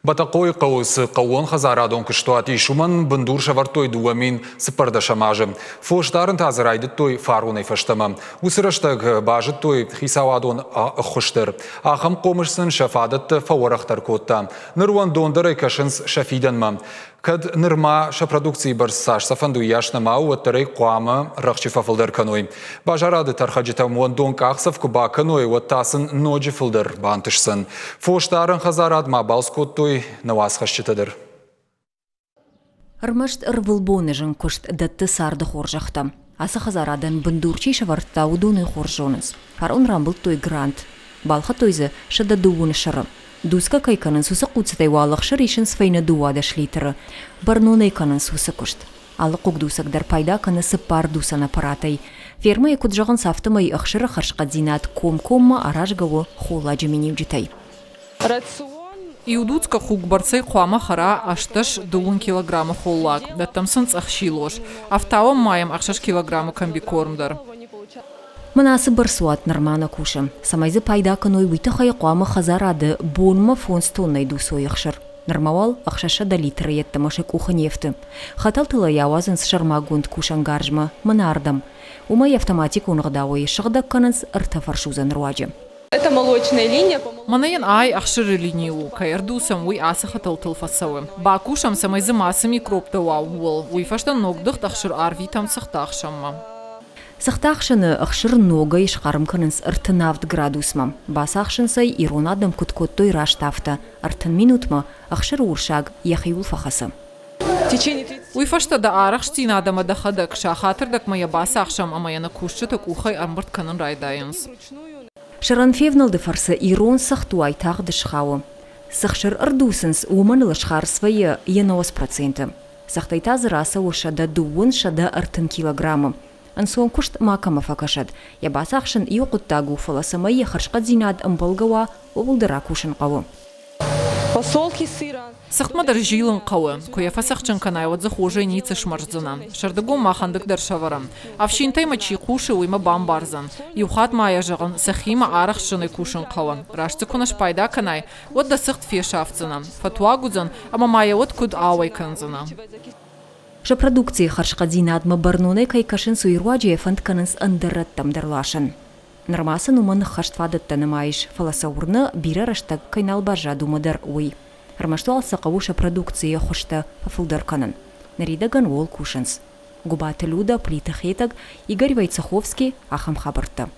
Батакой қауысы қауын қазарадон күштуат ишуман бұндур шавартой дуамин сыпырда шамажы. Фоштарын тазыр айды той фаруной фаштама. Усырыштаг бажыт той хисауадон құштыр. Ахым қомышсын шафадытты фаурақтар котта. Нырван дондыры кашынс шафиданма. Кад нырма шапродукции барсаш сафанду яшнама уаттыры қуамы рақчы фафылдар каной. Бажарады тархаджита муандон қақсав куба каной уаттасын ноджи фылдар бантышсын. Фоштарын қазарад ма балскоттой навас хашчытыдыр. Армашт ырвылбоны жын күшт датты сарды хоржақта. Асы қазарадан бұндурчи шаварта удуны хоржоныз. Фарон рамбыл той грант. Балха тойзы шыда дууны шыры. Дуска кайканын сусы қуцытай валық шыришын сфайны дуада шлитыры. Барнуны канын сусы күшт. Алы қугдусагдар пайда каны сыппар дусан аппаратай. Ферма екут жағын сафтымай ақшыры қаршқа зинат ком-комма аражгавы хола жеменев житай. Иудуцка хук барцей қуама хара ашташ 2 килограмма холлак. Даттамсын цахши лош. Автауам маем ақшаш килограмма комбикормдар. Манасы барсуат нормана кушам. Самайзы пайда каной витахай қуама хазарады бонма фонстоннай дусой ақшыр. Нормавал ақшаша да литры етті машек уха нефті. Хатал тыла яуазын шарма гунд кушан гаржма манардам. Умай автоматик унгадауи шагдак кананс артафаршузан руаджи. Это молочная линия. Манайын ай ақшыры линию, кайырдусам уй асы хатал тылфасауы. Бакушам самайзы масы микробты уау, уй фаштан ногдық тақшыр арвитам сықтақшамма. Сақтақшыны ақшыр нога ешқарым кананс артынавд градусма. Басақшынсай иронадам күткоттой раштафта. Артын минутма ақшыр уршаг яхиул фахасы. Уй фашта да арах штина адама да хадак шахатырдак мая басақшам амаяна кушчытак ухай армбырт канын райдайынс. Шаранфевналды фарсы ирон сахтуай тағды шхауы. Сақшыр ырдусынс уманылы шхар свайы 90%. Сақтайта зырасы ошада дуын шада артын килограммы. Ансон кушт макама факашад. Я басақшын иоқытта гуфаласымай яхаршқа зинад амбалгава обылдыра кушын қауы. Посолки сыра. Сахтмадар жилын қауы, коя фасақчын канайвадзы хожай ницы шмарзына. Шардыгу махандык даршаварам. Авшинтай мачи кушы уйма бамбарзан. Юхат мая жағын сахима арах шыны кушын қауы. Рашцы кунаш пайда канай, вот да сахт фешафцына. Фатуа гудзан, ама мая вот куд ауай канзына. Шапродукции харшқа зинадма барнуны кайкашын суйруаджи фанд канынс андыраттам дарлашын. Нормасын уманы хаштфадыттаны майш, фаласаурны бирі раштаг кайналбажа думадар уй. Армашту алсақаву шапродукции хошта фафылдар канын. Наридаган ол кушынс. Губаты люда, плита хетаг, Игорь Вайцеховский, Ахам Хабарта.